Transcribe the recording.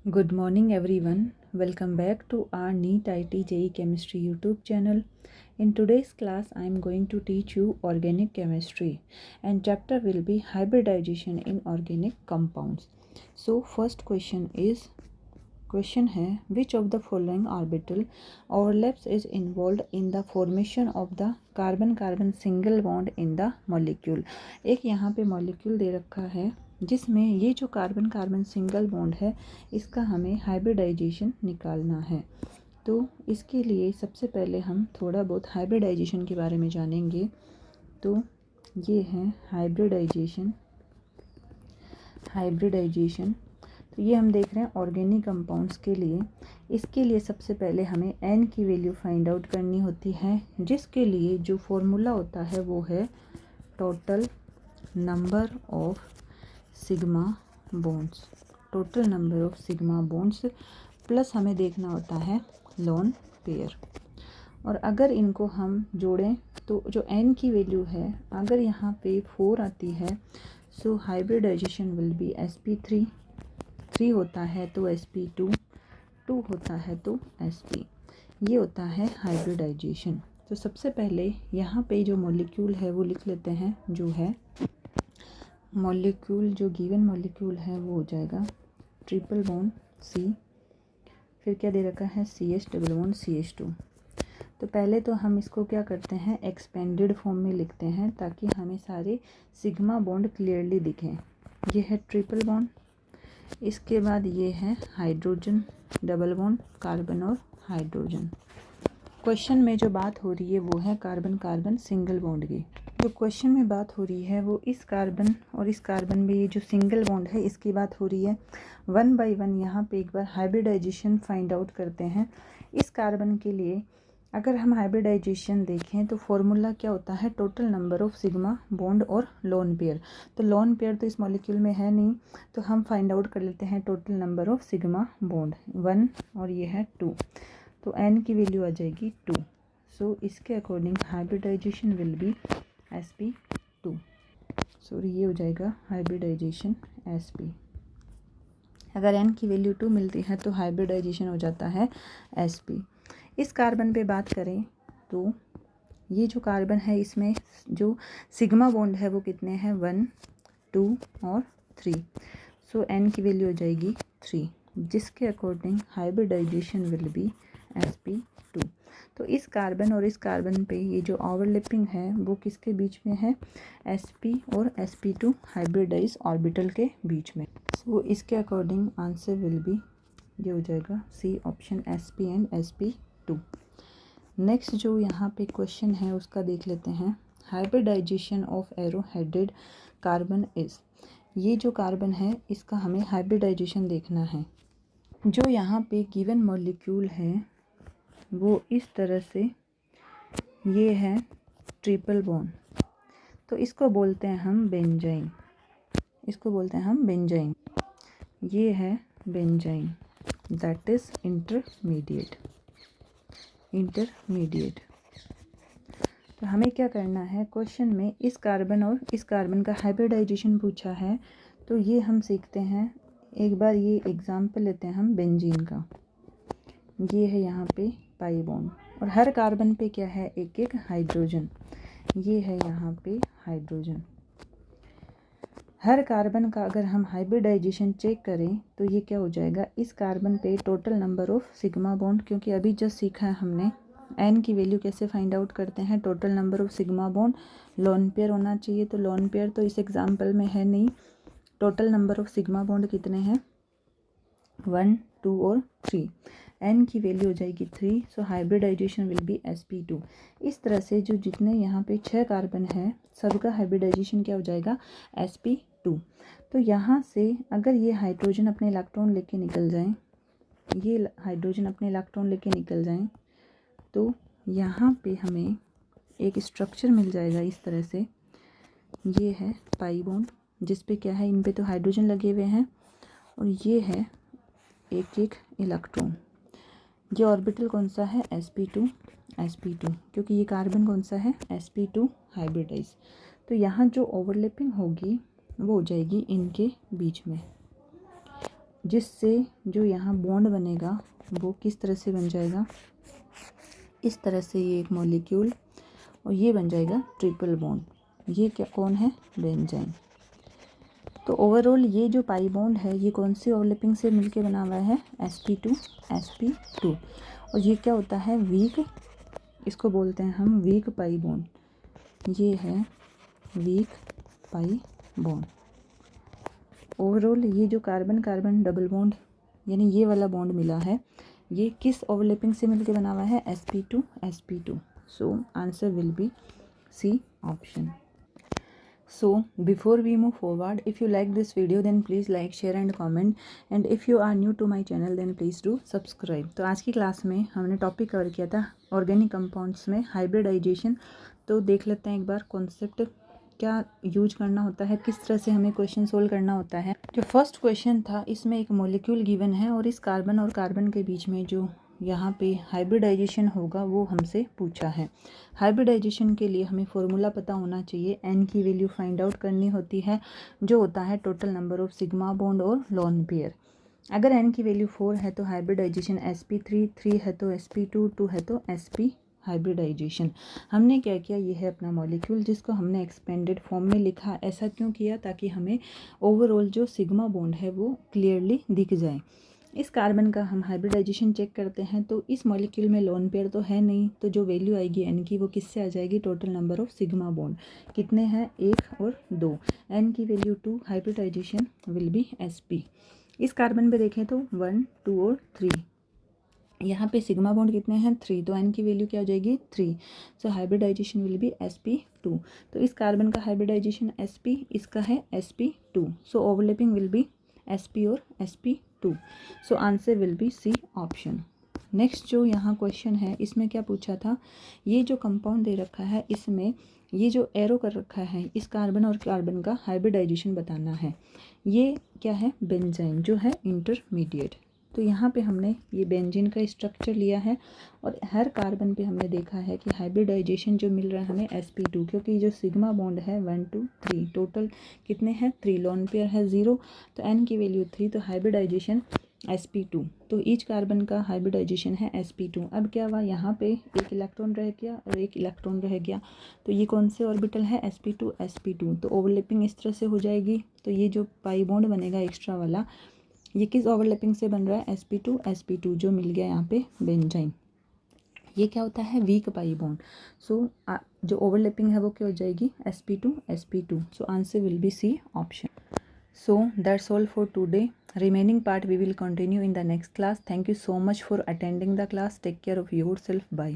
Good morning everyone. Welcome back to our NEET IT JEE Chemistry YouTube channel. In today's class I am going to teach you organic chemistry and chapter will be hybridization in organic compounds. So first question है which of the following orbital overlaps is involved in the formation of the carbon carbon single bond in the molecule. एक यहाँ पे molecule दे रखा है जिसमें ये जो carbon carbon single bond है इसका हमें हाइब्रिडाइजेशन निकालना है। तो इसके लिए सबसे पहले हम थोड़ा बहुत हाइब्रिडाइजेशन के बारे में जानेंगे। तो ये है हाइब्रिडाइजेशन। तो ये हम देख रहे हैं ऑर्गेनिक कंपाउंड्स के लिए। इसके लिए सबसे पहले हमें n की वैल्यू फाइंड आउट करनी होती है, जिसके लिए जो फॉर्मूला होता है वो है total number of sigma bonds. Total number of sigma bonds plus हमें देखना होता है लोन पेयर। और अगर इनको हम जोड़ें तो जो n की वैल्यू है अगर यहाँ पे 4 आती है सो हाइब्रिडाइजेशन विल बी sp3। 3 होता है तो sp2, 2 होता है तो sp। ये होता है हाइब्रिडाइजेशन। तो सबसे पहले यहाँ पे जो मॉलिक्यूल है वो लिख लेते हैं। जो है मॉलिक्यूल, जो गिवन मॉलिक्यूल है वो हो जाएगा ट्रिपल बॉन्ड C, फिर क्या दे रखा है CH डबल बॉन्ड CH2। तो पहले तो हम इसको क्या करते हैं एक्सपेंडेड फॉर्म में लिखते हैं ताकि हमें सारे सिग्मा बॉन्ड क्लियरली दिखें। ये है ट्रिपल बॉन्ड, इसके बाद ये है हाइड्रोजन डबल बॉन्ड कार्बन और हाइड्रोजन। क्वेश्चन में जो बात हो रही है वो है कार्बन कार्बन सिंगल बॉन्ड की। जो क्वेश्चन में बात हो रही है वो इस कार्बन और इस कार्बन में ये जो सिंगल बॉन्ड है इसकी बात हो रही है। 1 बाय 1 यहाँ पे एक बार हाइब्रिडाइजेशन फाइंड आउट करते हैं। इस कार्बन के लिए अगर हम हाइब्रिडाइजेशन देखें तो फॉर्मूला क्या होता है total number of sigma bond और लोन पेयर। तो लोन पेयर तो इस मॉलिक्यूल में है नहीं, तो हम फाइंड आउट कर लेते हैं total number of sigma bond 1 और ये है 2। तो n की वैल्यू आ जाएगी 2। सो इसके according hybridization will be sp2। Sorry ये हो जाएगा हाइब्रिडाइजेशन sp। अगर n की वैल्यू 2 मिलती है तो हाइब्रिडाइजेशन हो जाता है sp। इस कार्बन पे बात करें तो ये जो कार्बन है इसमें जो सिग्मा बॉन्ड है वो कितने हैं 1, 2 और 3। सो n की वैल्यू हो जाएगी 3, जिसके according hybridization will be sp2। तो इस कार्बन और इस कार्बन पे ये जो ओवरलैपिंग है वो किसके बीच में है sp और sp2 हाइब्रिडाइज ऑर्बिटल के बीच में। सो इसके अकॉर्डिंग आंसर विल बी ये हो जाएगा C option sp and sp2। Next जो यहाँ पे क्वेश्चन है उसका देख लेते हैं। Hybridization of arrow headed carbon is. ये जो कार्बन है इसका हमें हाइब्रिडाइजेशन देखना है। जो यहाँ पे गिवन मॉलिक्यूल है वो इस तरह से ये है ट्रिपल बॉन्ड, तो इसको बोलते हैं हम बेंजाइन। इसको बोलते हैं हम बेंजाइन। ये है बेंजाइन दैट इज इंटरमीडिएट। तो हमें क्या करना है क्वेश्चन में इस कार्बन और इस कार्बन का हाइब्रिडाइजेशन पूछा है। तो ये हम सीखते हैं एक बार, ये एग्जाम्पल लेते हैं हम बेंजीन का। ये है यहाँ पे पाई बॉन्ड और हर कार्बन पे क्या है एक एक हाइड्रोजन। ये है यहाँ पे हाइड्रोजन। हर कार्बन का अगर हम हाइब्रिडाइजेशन चेक करें तो ये क्या हो जाएगा इस कार्बन पे total number of sigma bond, क्योंकि अभी जस्ट सीखा है हमने n की वैल्यू कैसे फाइंड आउट करते हैं total number of sigma bond. Lone pair होना चाहिए, तो लोन पेयर तो इस एग्जाम्पल में है नहीं। Total number of sigma bond कितने हैं 1, 2 और 3। n की वैल्यू हो जाएगी 3। सो हाइब्रिडाइजेशन विल बी sp2। इस तरह से जो जितने यहाँ पे 6 कार्बन है सबका हाइब्रिडाइजेशन क्या हो जाएगा sp2। तो यहाँ से अगर ये हाइड्रोजन अपने इलेक्ट्रॉन लेके निकल जाएं, ये हाइड्रोजन अपने इलेक्ट्रॉन लेके निकल जाएं, तो यहाँ पे हमें एक स्ट्रक्चर मिल जाएगा इस तरह से। ये है पाई बॉन्ड जिस पे क्या है इन पे तो हाइड्रोजन लगे हुए हैं और ये है एक एक इलेक्ट्रॉन। ये ऑर्बिटल कौन सा है sp2 क्योंकि ये कार्बन कौन सा है sp2 हाइब्रिडाइज। तो यहाँ जो ओवरलैपिंग होगी वो हो जाएगी इनके बीच में। जिससे जो यहाँ बॉन्ड बनेगा वो किस तरह से बन जाएगा, इस तरह से ये एक मॉलिक्यूल, और ये बन जाएगा ट्रिपल बॉन्ड। ये क्या कौन है, बेंजाइन। तो ओवरऑल ये जो पाई बॉन्ड है ये कौन सी ओवरलैपिंग से मिलके बना हुआ है, sp2 और ये क्या होता है, वीक, इसको बोलते हैं हम वीक पाई बॉन्ड। ये है वीक पाई बॉन्ड। ओवरऑल ये जो कार्बन कार्बन डबल बॉन्ड यानी ये वाला बॉन्ड मिला है, ये किस ओवरलैपिंग से मिलके बना हुआ है, sp2। So answer will be C option. So before we move forward, if you like this video then please like, share and comment, and if you are new to my channel then please do subscribe। तो आज की class में हमने topic cover किया था organic compounds में hybridisation. तो देख लेते हैं एक बार कॉन्सेप्ट क्या यूज करना होता है, किस तरह से हमें क्वेश्चन सोल्व करना होता है। जो फर्स्ट क्वेश्चन था इसमें एक मॉलिक्यूल गिवन है और इस कार्बन और कार्बन के बीच में जो यहाँ पे हाइब्रिडाइजेशन होगा वो हमसे पूछा है। हाइब्रिडाइजेशन के लिए हमें फॉर्मूला पता होना चाहिए, एन की वैल्यू फाइंड आउट करनी होती है जो होता है total number of sigma bond और लोन पेयर। अगर एन की वैल्यू 4 है तो हाइब्रिडाइजेशन sp3, 3 है तो sp2, 2 है तो sp हाइब्रिडाइजेशन। हमने क्या किया, ये है अपना मॉलिक्यूल जिसको हमने एक्सपेंडेड फॉर्म में लिखा। ऐसा क्यों किया, ताकि हमें ओवरऑल जो सिग्मा बॉन्ड है वो क्लियरली दिख जाए। इस कार्बन का हम हाइब्रिडाइजेशन चेक करते हैं तो इस मॉलिक्यूल में लोन पेयर तो है नहीं, तो जो वैल्यू आएगी एन की वो किससे आ जाएगी, total number of sigma bond कितने हैं, 1 और 2, एन की value 2, hybridization will be sp। इस कार्बन पे देखें तो 1, 2 और 3, यहाँ पे सिग्मा बॉन्ड कितने हैं, 3, तो एन की वैल्यू क्या हो जाएगी 3। सो हाइब्रिडाइजेशन विल बी sp2। तो इस कार्बन का हाइब्रिडाइजेशन sp, इसका है sp2। So overlapping will be sp और sp2। So answer will be C option. Next जो यहाँ क्वेश्चन है इसमें क्या पूछा था, ये जो कंपाउंड दे रखा है इसमें ये जो एरो कर रखा है इस कार्बन और कार्बन का हाइब्रिडाइजेशन बताना है। ये क्या है, बेंजाइन जो है इंटरमीडिएट। तो यहाँ पे हमने ये बेंजीन का स्ट्रक्चर लिया है और हर कार्बन पे हमने देखा है कि हाइब्रिडाइजेशन जो मिल रहा है हमें sp2, क्योंकि जो सिग्मा बॉन्ड है 1, 2, 3 टोटल कितने हैं 3, लोन पेयर है 0, तो n की वैल्यू 3, तो हाइब्रिडाइजेशन sp2। तो ईच कार्बन का हाइब्रिडाइजेशन है sp2। अब क्या हुआ, यहाँ पे एक इलेक्ट्रॉन रह गया और एक इलेक्ट्रॉन रह गया, तो ये कौन से ऑर्बिटल है, sp2 तो ओवरलैपिंग इस तरह से हो जाएगी। तो ये जो पाई बॉन्ड बनेगा एक्स्ट्रा वाला, ये किस ओवरलैपिंग से बन रहा है, sp2 जो मिल गया यहाँ पे बेंजाइन। ये क्या होता है, वीक पाई बॉन्ड। सो जो ओवरलैपिंग है वो क्या हो जाएगी, sp2। So answer will be C option. So that's all for today. Remaining part we will continue in the next class. Thank you so much for attending the class. Take care of yourself. Bye.